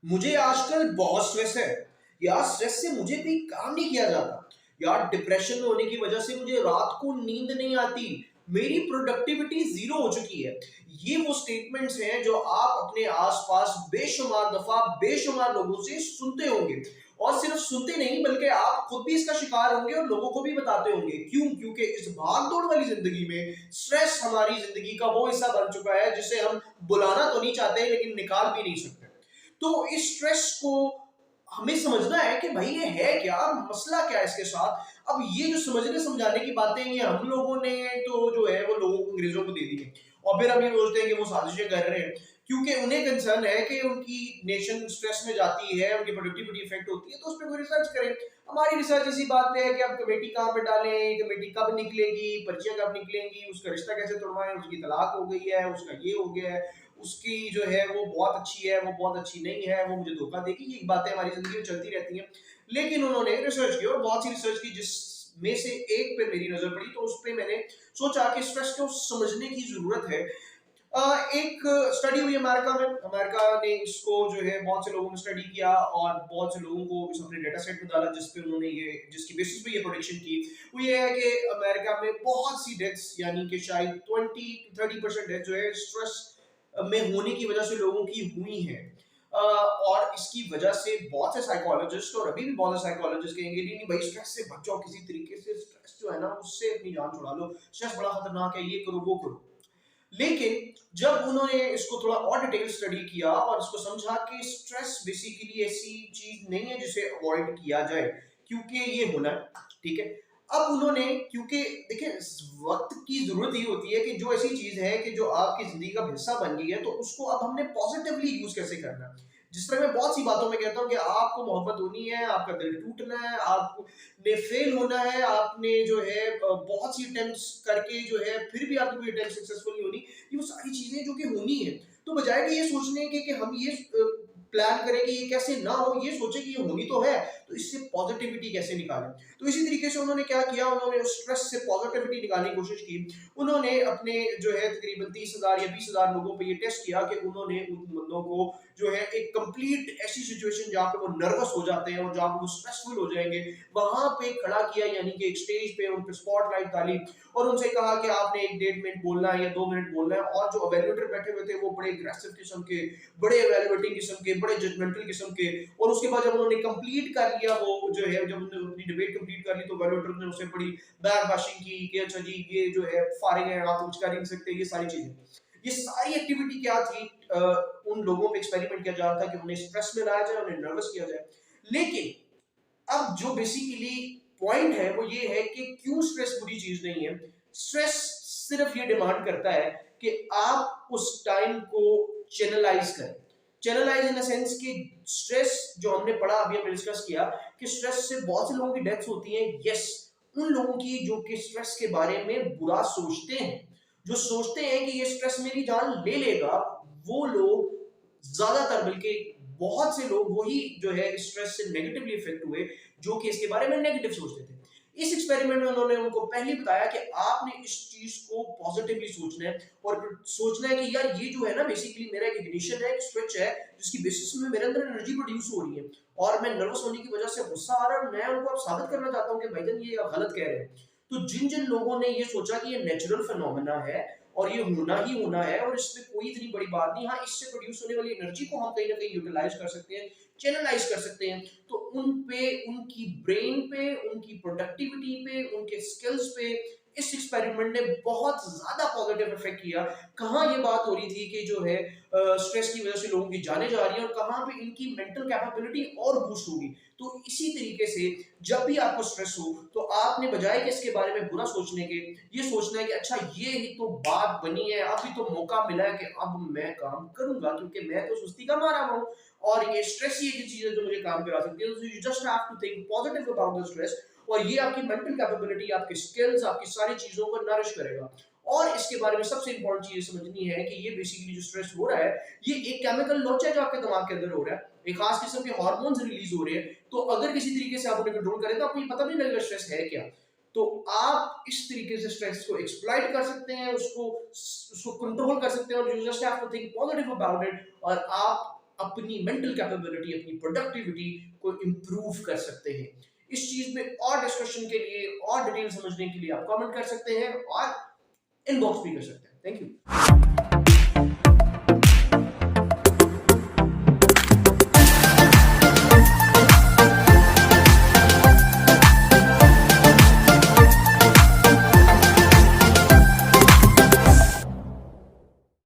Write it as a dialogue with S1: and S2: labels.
S1: मुझे आजकल बहुत स्ट्रेस है। यार स्ट्रेस से मुझे कोई काम नहीं किया जाता। यार डिप्रेशन में होने की वजह से मुझे रात को नींद नहीं आती। मेरी प्रोडक्टिविटी ज़ीरो हो चुकी है। ये वो स्टेटमेंट्स हैं जो आप अपने आस-पास बेशुमार दफ़ा, बेशुमार लोगों से सुनते होंगे। और सिर्फ सुनते नहीं बल्कि आप खुद भी इसका शिकार होंगे और लोगों को भी बताते होंगे। क्यों? क्योंकि इस भाग-दौड़ वाली ज़िंदगी में स्ट्रेस हमारी ज़िंदगी का वो हिस्सा बन चुका है जिसे हम बुलाना तो नहीं चाहते लेकिन निकाल भी नहीं सकते। तो इस स्ट्रेस को हमें समझना है कि भाई ये है क्या, मसला क्या है इसके साथ। अब ये जो समझने समझाने की बातें ये हम लोगों ने तो जो है वो लोगों को, अंग्रेजों को दे दी है। और फिर हम ये सोचते हैं कि वो साजिशें कर रहे हैं क्योंकि उन्हें कंसर्न है कि उनकी नेशन स्ट्रेस में जाती है, उनकी प्रोडक्टिविटी इफेक्ट होती है, तो उस पर कोई रिसर्च करें। हमारी रिसर्च इसी बात पे है कि अब कमेटी कहाँ पे डालें, कमेटी कब निकलेगी, पर्चियां कब निकलेंगी, उसका रिश्ता कैसे तोड़वाएं, उसकी तलाक हो गई है, उसका ये हो गया है, उसकी जो है वो बहुत अच्छी है, वो बहुत अच्छी नहीं है, वो मुझे धोखा देगी, ये बातें हमारी ज़िंदगी में चलती रहती हैं। लेकिन उन्होंने रिसर्च की और बहुत सी रिसर्च की जिसमें से एक पे मेरी नज़र पड़ी तो उस पे मैंने सोचा कि स्ट्रेस को समझने की ज़रूरत है। एक स्टडी हुई अमेरिका में, अमेरिका ने इसको जो है बहुत से लोगों में स्टडी किया और बहुत से लोगों को इस अपने डेटा सेट में डाला जिस पे उन्होंने ये जिसकी बेसिस पे ये प्रोडिक्शन की। वो ये है कि अमेरिका में बहुत सी डेथ्स यानी कि शायद 20-30% डेथ जो है स्ट्रेस में होने की वजह से लोगों की हुई हैं। और इसकी वजह से बहुत से साइकोलॉजिस्ट और अभी भी बहुत से साइकोलॉजिस्ट कहेंगे नहीं नहीं भाई स्ट्रेस से बचो किसी तरीके से, स्ट्रेस जो है ना उससे अपनी जान छुड़ा लो, स्ट्रेस बड़ा खतरनाक है, ये करो वो करो। लेकिन जब उन्होंने इसको थोड़ा और डिटेल स्टडी किया और इसको समझा कि स्ट्रेस बेसिकली ऐसी चीज नहीं है जिसे अवॉइड किया जाए क्योंकि ये होना है, ठीक है। अब उन्होंने, क्योंकि देखिए वक्त की जरूरत ही होती है कि जो ऐसी चीज है कि जो आपकी जिंदगी का हिस्सा बन गई है तो उसको अब हमने पॉजिटिवली यूज कैसे करना है। जिस तरह मैं बहुत सी बातों में कहता हूँ कि आपको मोहब्बत होनी है, आपका दिल टूटना है, आपको ने फेल होना है, आपने जो है बहुत सी अटेम्प्ट्स करके जो है फिर भी आपकी कोई अटेम्प्ट सक्सेसफुल नहीं होनी। ये वो सारी चीजें जो कि होनी है। तो बजाय कि ये सोचने के कि हम ये प्लान करें कि ये कैसे ना हो, ये सोचे कि ये होनी तो है, तो इससे पॉजिटिविटी कैसे निकालें। तो इसी तरीके से उन्होंने क्या किया, उन्होंने स्ट्रेस से पॉजिटिविटी निकालने की कोशिश की। उन्होंने अपने जो है तकरीबन 30,000 या 20,000 लोगों पे ये टेस्ट किया कि उन्होंने उन बंदों को जो है एक कंप्लीट ऐसी सिचुएशन जहाँ पे वो नर्वस हो जाते हैं और जहाँ पे वो स्ट्रेसफुल हो जाएंगे, वहां पे खड़ा किया, यानी कि एक स्टेज पे उन पे स्पॉटलाइट डाली और उनसे कहा कि आपने 1-1.5 मिनट बोलना है या 2 मिनट बोलना है। और जो एवेल्युएटर बैठे हुए थे वो बड़े एग्रेसिव किस्म के, बड़े एवेल्युएटिंग किस्म के, बड़े जजमेंटल किस्म के। और उसके बाद जब उन्होंने कंप्लीट कर लिया, वो जो है जब उन्होंने अपनी डिबेट कंप्लीट कर ली तो एवेल्युएटर ने उसे बड़ी बैकबाशिंग की कि अच्छा जी ये जो है फारिग है, आप कुछ कर ही नहीं सकते, ये सारी चीजें। ये सारी एक्टिविटी क्या थी, उन लोगों पे एक्सपेरिमेंट किया जा रहा था कि उन्हें स्ट्रेस में लाया जाए, उन्हें नर्वस किया जाए। लेकिन अब जो बेसिकली पॉइंट है वो ये है कि क्यों स्ट्रेस बुरी चीज नहीं है। स्ट्रेस सिर्फ ये डिमांड करता है कि आप उस टाइम को चैनलाइज करें। चैनलाइज इन द सेंस कि स्ट्रेस जो हमने पढ़ा, अभी हमने डिस्कस किया कि स्ट्रेस से बहुत से लोगों की डेथ्स होती है। यस, उन लोगों की जो कि स्ट्रेस के बारे में बुरा सोचते हैं, जो सोचते हैं कि ये स्ट्रेस मेरी जान ले लेगा, वो लोग ज्यादातर, बल्कि बहुत से लोग वही जो है स्ट्रेस से नेगेटिवली इफेक्ट हुए जो कि इसके बारे में नेगेटिव सोचते थे। इस एक्सपेरिमेंट में उन्होंने उनको पहले बताया कि आपने इस चीज को पॉजिटिवली सोचना है और सोचना है कि यार ये जो है ना बेसिकली मेरा एक इग्निशन है, एक स्विच है जिसकी बेसिस में मेरे अंदर एनर्जी प्रोड्यूस हो रही है और मैं नर्वस होने की वजह से गुस्सा आ रहा है और मैं उनको अब साबित करना चाहता हूँ कि भाईजान ये आप गलत कह रहे हैं। तो जिन जिन लोगों ने ये सोचा कि ये नेचुरल फिनोमेना है और ये होना ही होना है और इसमें कोई इतनी बड़ी बात नहीं, हाँ इससे प्रोड्यूस होने वाली एनर्जी को हम कहीं ना कहीं यूटिलाइज कर सकते हैं, चैनलाइज कर सकते हैं, तो उन पे, उनकी ब्रेन पे, उनकी प्रोडक्टिविटी पे, उनके स्किल्स पे इस एक्सपेरिमेंट ने बहुत ज्यादा पॉजिटिव इफेक्ट किया। कहाँ ये बात हो रही थी कि जो है स्ट्रेस की वजह से लोगों की जाने जा रही है और कहाँ पे इनकी मेंटल कैपेबिलिटी और बूस्ट होगी। तो इसी तरीके से जब भी आपको स्ट्रेस हो तो आपने बजाय कि इसके बारे में बुरा सोचने के, ये सोचना है कि अच्छा ये ही तो बात बनी है, अभी तो मौका मिला है कि अब मैं काम करूंगा क्योंकि मैं तो सुस्ती का मारा हूं और ये स्ट्रेस ही एक चीज है जो मुझे काम करा सकती है। You just have to think positive about the stress और ये आपकी मेंटल कैपेबिलिटी, आपके स्किल्स, आपकी सारी चीजों को नरिश करेगा। और इसके बारे में सबसे इंपॉर्टेंट चीज समझनी है कि ये बेसिकली जो स्ट्रेस हो रहा है ये एक केमिकल लॉन्च है जो आपके दिमाग के अंदर हो रहा है, एक खास किस्म के हार्मोन्स रिलीज हो रहे हैं। तो अगर किसी तरीके से आप उन्हें कंट्रोल करें तो आपको ये पता नहीं लगेगा स्ट्रेस है क्या। तो आप इस तरीके से स्ट्रेस को एक्सप्लॉइट कर सकते हैं, उसको उसको कंट्रोल कर सकते हैं और you just have to think positive about it और आप अपनी मेंटल कैपेबिलिटी, अपनी प्रोडक्टिविटी को इम्प्रूव कर सकते हैं। इस चीज में और डिस्कशन के लिए और डिटेल समझने के लिए आप कमेंट कर सकते हैं और इनबॉक्स भी कर सकते हैं। Thank you.